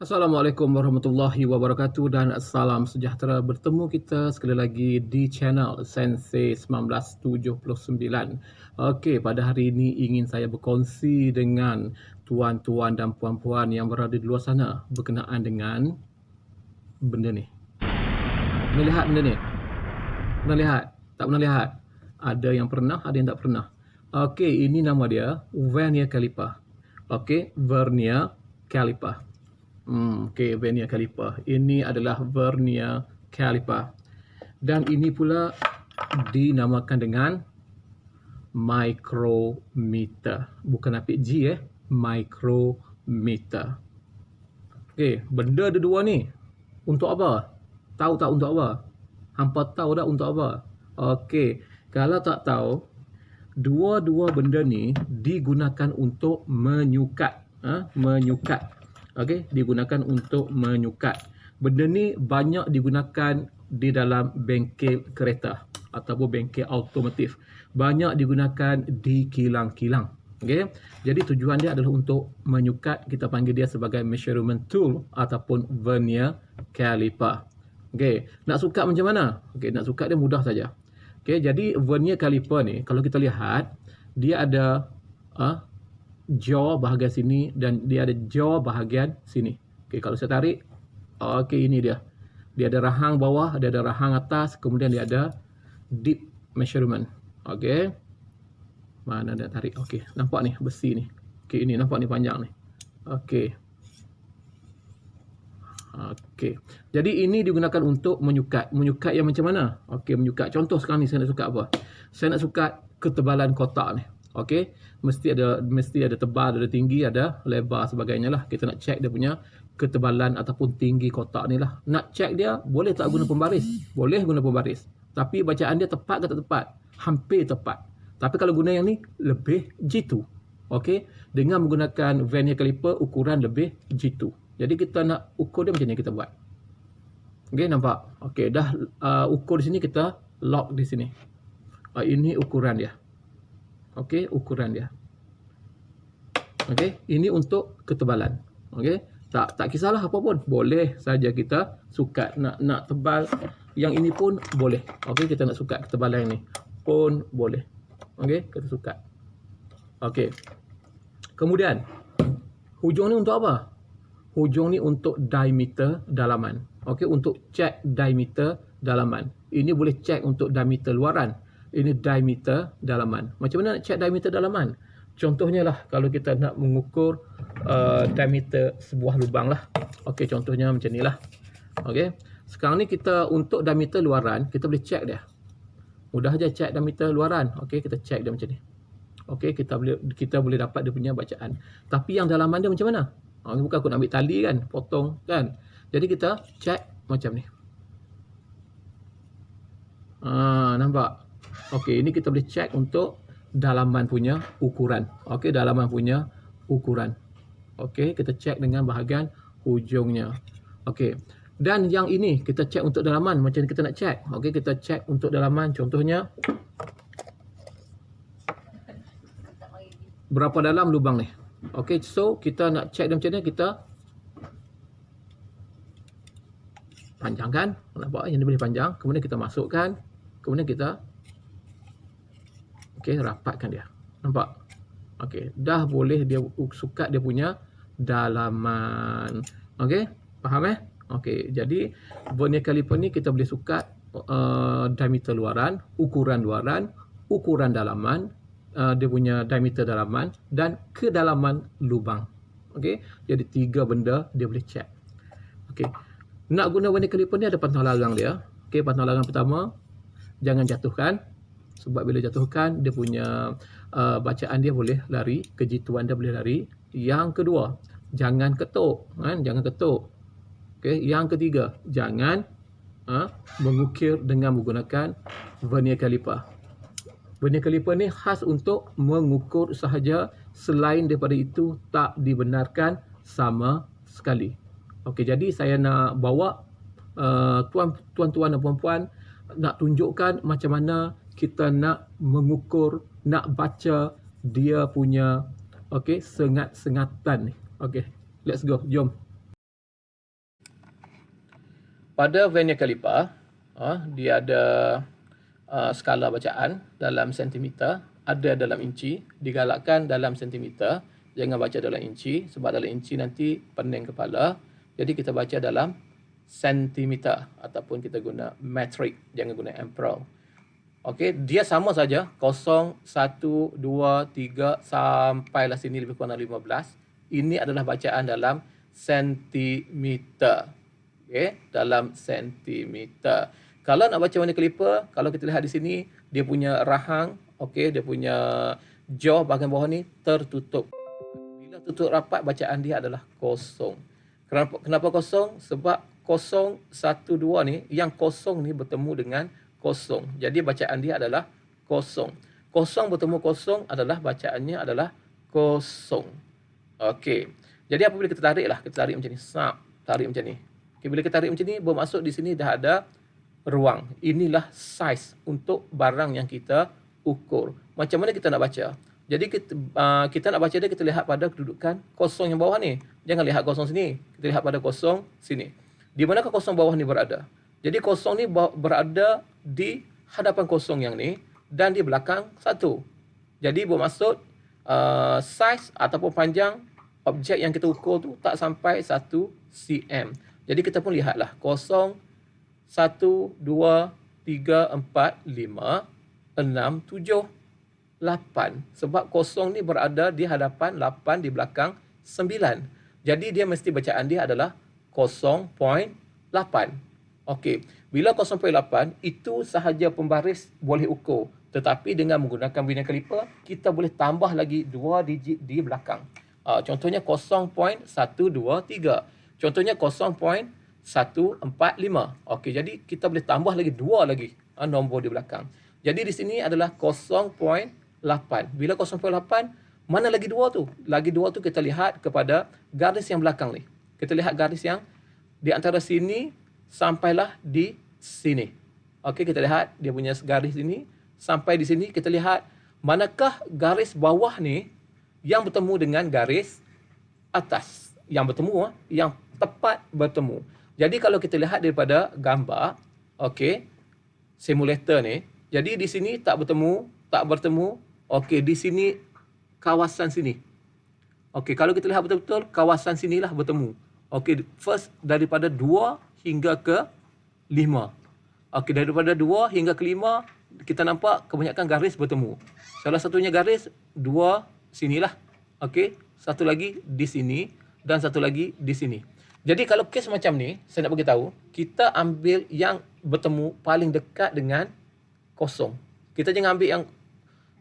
Assalamualaikum warahmatullahi wabarakatuh dan salam sejahtera. Bertemu kita sekali lagi di channel Sensei 1979. Okey, pada hari ini ingin saya berkongsi dengan tuan-tuan dan puan-puan yang berada di luar sana berkenaan dengan benda ni. Pernah lihat benda ni? Pernah lihat? Tak pernah lihat? Ada yang pernah, ada yang tak pernah. Okey, ini nama dia vernier caliper. Okey, vernier caliper. Okey, vernier caliper. Ini adalah vernier caliper. Dan ini pula dinamakan dengan micrometer. Bukan apik G micrometer. Okey, benda ada dua ni. Untuk apa? Tahu tak untuk apa? Hampa tahu tak untuk apa? Okey, kalau tak tahu, dua-dua benda ni digunakan untuk menyukat. Menyukat. Okey, digunakan untuk menyukat. Benda ni banyak digunakan di dalam bengkel kereta ataupun bengkel automotif. Banyak digunakan di kilang-kilang. Okey, jadi tujuan dia adalah untuk menyukat. Kita panggil dia sebagai measurement tool ataupun vernier caliper. Okey, nak sukat macam mana? Okey, nak sukat dia mudah saja. Okey, jadi vernier caliper ni kalau kita lihat, dia ada jaw bahagian sini dan dia ada jaw bahagian sini. Okey, kalau saya tarik, okey, ini dia. Dia ada rahang bawah, dia ada rahang atas, kemudian dia ada deep measurement. Okey. Mana dia tarik? Okey, nampak ni besi ni. Okey, ini nampak ni panjang ni. Okey. Okey. Jadi ini digunakan untuk menyukat. Menyukat yang macam mana? Okey, menyukat. Contoh sekarang ni saya nak sukat apa? Saya nak sukat ketebalan kotak ni. Okey, mesti ada tebal, ada tinggi, ada lebar sebagainya lah. Kita nak check dia punya ketebalan ataupun tinggi kotak ni lah. Nak check dia, boleh tak guna pembaris? Boleh guna pembaris. Tapi bacaan dia tepat ke tak tepat? Hampir tepat. Tapi kalau guna yang ni, lebih jitu. Okey, dengan menggunakan vernier caliper, ukuran lebih jitu. Jadi kita nak ukur dia macam ni kita buat. Okey, nampak? Okey, dah ukur di sini, kita lock di sini. Ini ukuran dia. Okey, ukuran dia. Okey, ini untuk ketebalan. Okey, tak kisahlah apa pun, boleh saja kita sukat. Nak tebal yang ini pun boleh. Okey, kita nak sukat ketebalan yang ni pun boleh. Okey, kita sukat. Okey. Kemudian hujung ni untuk apa? Hujung ni untuk diameter dalaman. Okey, untuk check diameter dalaman. Ini boleh check untuk diameter luaran. Ini diameter dalaman. Macam mana nak check diameter dalaman? Contohnya lah, kalau kita nak mengukur diameter sebuah lubang lah. Okey, contohnya macam ni lah. Okey, sekarang ni kita untuk diameter luaran, kita boleh check dia. Mudah aja check diameter luaran. Okey, kita check dia macam ni. Okey, kita boleh dapat dia punya bacaan. Tapi yang dalaman dia macam mana? Bukan aku nak ambil tali kan, potong kan. Jadi kita check macam ni. Nampak? Okey, ini kita boleh check untuk dalaman punya ukuran. Okey, dalaman punya ukuran. Okey, kita check dengan bahagian hujungnya. Okey. Dan yang ini kita check untuk dalaman. Macam ni kita nak check. Okey, kita check untuk dalaman. Contohnya, berapa dalam lubang ni? Okey, so kita nak check dia macam ni, kita panjangkan. Nampak? Yang ni boleh panjang. Kemudian kita masukkan. Kemudian kita rapatkan dia. Nampak? Okey, dah boleh dia sukat dia punya dalaman. Okey, faham Okey, jadi vernier caliper ni kita boleh sukat diameter luaran, ukuran dalaman, dia punya diameter dalaman dan kedalaman lubang. Okey, jadi 3 benda dia boleh check. Okey, nak guna vernier caliper ni ada pantang larang dia. Okey, pantang larang pertama, jangan jatuhkan. Sebab bila jatuhkan, dia punya bacaan dia boleh lari, kejituan dia boleh lari. Yang kedua, jangan ketuk. Jangan ketuk. Okay. Yang ketiga, jangan mengukir dengan menggunakan vernier caliper. Vernier caliper ni khas untuk mengukur sahaja, selain daripada itu tak dibenarkan sama sekali. Okey, jadi saya nak bawa tuan-tuan dan puan-puan, nak tunjukkan macam mana kita nak mengukur, nak baca dia punya sengat-sengatan ni. Okey, let's go, jom. pada vernier caliper, dia ada skala bacaan dalam sentimeter, ada dalam inci, digalakkan dalam sentimeter. Jangan baca dalam inci, sebab dalam inci nanti pening kepala. Jadi kita baca dalam sentimeter ataupun kita guna metric, jangan guna ampere. Okey, dia sama saja 0, 1, 2, 3 sampailah sini lebih kurang 15. Ini adalah bacaan dalam sentimeter. Okey, dalam sentimeter. Kalau nak baca warna kaliper, kalau kita lihat di sini, dia punya rahang, okey, dia punya jaw bahagian bawah ni tertutup. Bila tutup rapat, bacaan dia adalah kosong. Kenapa kosong? Sebab 0, 1, 2 ni, yang kosong ni bertemu dengan kosong. Jadi bacaan dia adalah kosong. Kosong bertemu kosong adalah bacaannya adalah kosong. Okey. Jadi apabila kita tarik lah, kita tarik macam ni. Tarik macam ni. Okay, bila kita tarik macam ni, bermaksud di sini dah ada ruang. Inilah saiz untuk barang yang kita ukur. Macam mana kita nak baca? Jadi kita nak baca dia, kita lihat pada kedudukan kosong yang bawah ni. Jangan lihat kosong sini. Kita lihat pada kosong sini. Di manakah kosong bawah ni berada? Jadi kosong ni berada di hadapan kosong yang ni dan di belakang 1. Jadi bermaksud saiz ataupun panjang objek yang kita ukur tu tak sampai 1 cm. Jadi kita pun lihatlah 0, 1, 2, 3, 4, 5, 6, 7, 8. Sebab kosong ni berada di hadapan 8, di belakang 9. Jadi dia mesti bacaan dia adalah 0.8. Okey, bila 0.8 itu sahaja pembaris boleh ukur. Tetapi dengan menggunakan vernier caliper, kita boleh tambah lagi 2 digit di belakang. Contohnya 0.123. Contohnya 0.145. Okey, jadi kita boleh tambah lagi 2 lagi nombor di belakang. Jadi di sini adalah 0.8. Bila 0.8, mana lagi 2 tu? Lagi 2 tu kita lihat kepada garis yang belakang ni. Kita lihat garis yang di antara sini sampailah di sini. Okey, kita lihat dia punya garis ini sampai di sini. Kita lihat manakah garis bawah ni yang bertemu dengan garis atas. Yang bertemu, yang tepat bertemu. Jadi kalau kita lihat daripada gambar, okey, simulator ni, jadi di sini tak bertemu. Okey, di sini kawasan sini. Okey, kalau kita lihat betul-betul, kawasan sinilah bertemu. Okey, first daripada 2 hingga ke 5. Okey, daripada 2 hingga ke 5, kita nampak kebanyakan garis bertemu. Salah satunya garis 2 sinilah. Okey, satu lagi di sini dan satu lagi di sini. Jadi kalau kes macam ni, saya nak bagi tahu, kita ambil yang bertemu paling dekat dengan kosong. Kita jangan ambil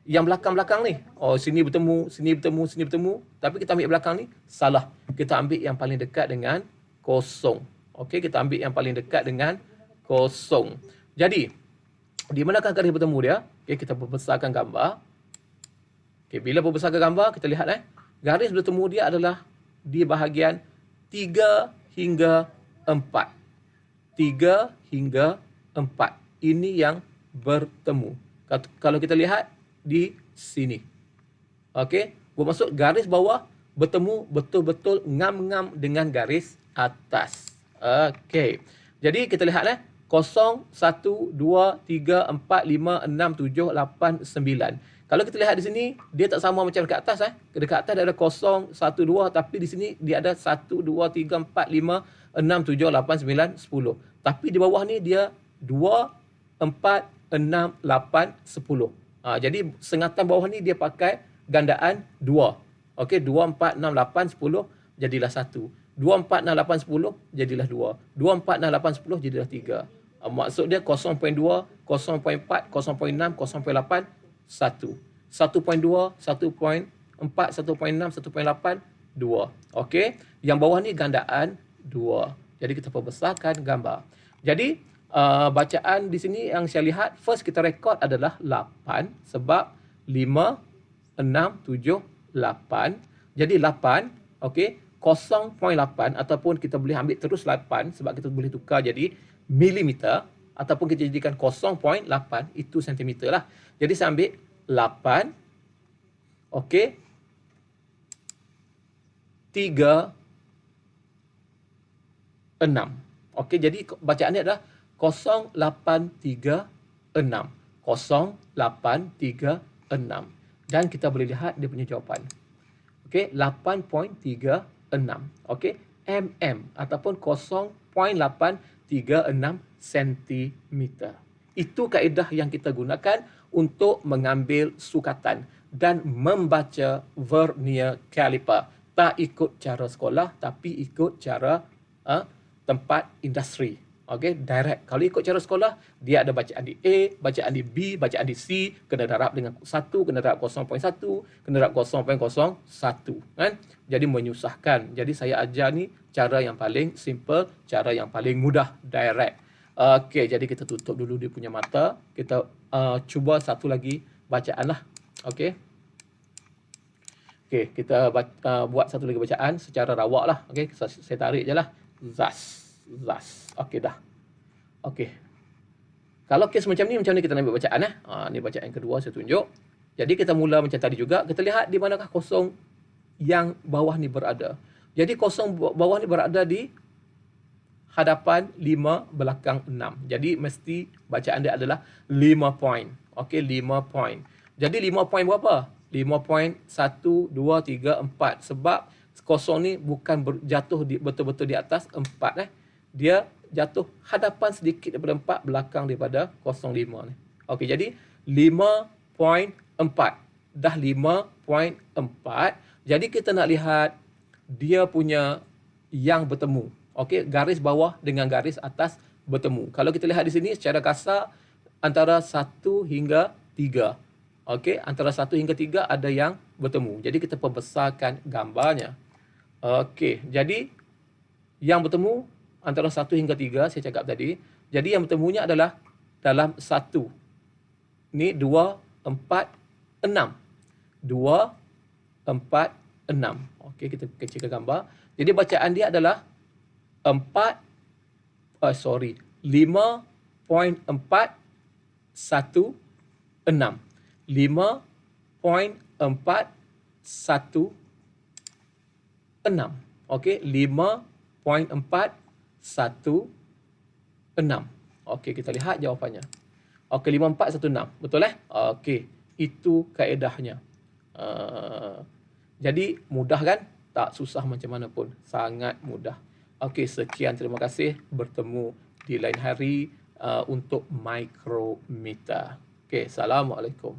yang belakang-belakang ni. Oh, sini bertemu, sini bertemu, sini bertemu. Tapi kita ambil belakang ni, salah. Kita ambil yang paling dekat dengan kosong. Okey, kita ambil yang paling dekat dengan kosong. Jadi, di manakah garis bertemu dia? Okey, kita perbesarkan gambar. Okey, bila perbesarkan gambar, kita lihat garis bertemu dia adalah di bahagian 3 hingga 4. 3 hingga 4. Ini yang bertemu. Kalau kita lihat di sini. Okey, bermaksud garis bawah bertemu betul-betul ngam-ngam dengan garis atas. Okey. Jadi kita lihat 0, 1, 2, 3, 4, 5, 6, 7, 8, 9. Kalau kita lihat di sini, dia tak sama macam dekat atas. Dekat atas dia ada 0, 1, 2. Tapi di sini dia ada 1, 2, 3, 4, 5, 6, 7, 8, 9, 10. Tapi di bawah ni dia 2, 4, 6, 8, 10. Jadi sengatan bawah ni dia pakai gandaan 2. Okey, 2, 4, 6, 8, 10 jadilah 1. 2, 4, 6, 8, 10 jadilah 2. 2, 4, 6, 8, 10 jadilah 3. Maksud dia 0.2, 0.4, 0.6, 0.8, 1. 1.2, 1.4, 1.6, 1.8, 2. Okey, yang bawah ni gandaan 2. Jadi kita perbesarkan gambar. Jadi bacaan di sini yang saya lihat, first kita rekod adalah 8 sebab 5, 6, 7, 8. Jadi 8, okey, 0.8 ataupun kita boleh ambil terus 8 sebab kita boleh tukar jadi milimeter ataupun kita jadikan 0.8 itu sentimeter lah. Jadi saya ambil 8, okey, 3, 6. Okey, jadi bacaan dia adalah 0836. 0836. Dan kita boleh lihat dia punya jawapan. Okey, 8.36. Okey, mm ataupun 0.836 sentimeter. Itu kaedah yang kita gunakan untuk mengambil sukatan dan membaca vernier caliper. Tak ikut cara sekolah tapi ikut cara tempat industri. Okey, direct. Kalau ikut cara sekolah, dia ada bacaan di A, bacaan di B, bacaan di C, kena darab dengan 1, kena darab 0.1, kena darab 0.01, kan? Jadi menyusahkan. Jadi saya ajar ni cara yang paling simple, cara yang paling mudah, direct. Okey, jadi kita tutup dulu dia punya mata. Kita cuba satu lagi bacaan lah. Okey. Okey, kita buat satu lagi bacaan secara rawak lah. Okey, saya tarik je lah. Zas. Okey dah. Okey. Kalau kes macam ni kita nak ambil bacaan ni bacaan yang kedua saya tunjuk. Jadi kita mula macam tadi juga. Kita lihat di manakah kosong yang bawah ni berada. Jadi kosong bawah ni berada di hadapan 5 belakang 6. Jadi mesti bacaan dia adalah 5 point. Okey, 5 point. Jadi 5 point berapa? 5 point 1, 2, 3, 4. Sebab kosong ni bukan jatuh betul-betul di atas 4 Dia jatuh hadapan sedikit daripada 4, belakang daripada 05 ni. Okey, jadi 5.4. Dah 5.4. Jadi kita nak lihat dia punya yang bertemu. Okey, garis bawah dengan garis atas bertemu. Kalau kita lihat di sini secara kasar antara 1 hingga 3. Okey, antara 1 hingga 3 ada yang bertemu. Jadi kita perbesarkan gambarnya. Okey, jadi yang bertemu antara 1 hingga 3 saya cakap tadi. Jadi yang bertemunya adalah dalam 1. Ni 2, 4, 6. 2, 4, 6. Okey, kita kecilkan gambar. Jadi bacaan dia adalah 5.416. 5.416. Okey, 5.416. Okey, kita lihat jawapannya. Okey, 5416. Betul Okey, itu kaedahnya. Jadi mudah kan? Tak susah macam mana pun. Sangat mudah. Okey, sekian. Terima kasih. Bertemu di lain hari untuk micrometer. Okey, Assalamualaikum.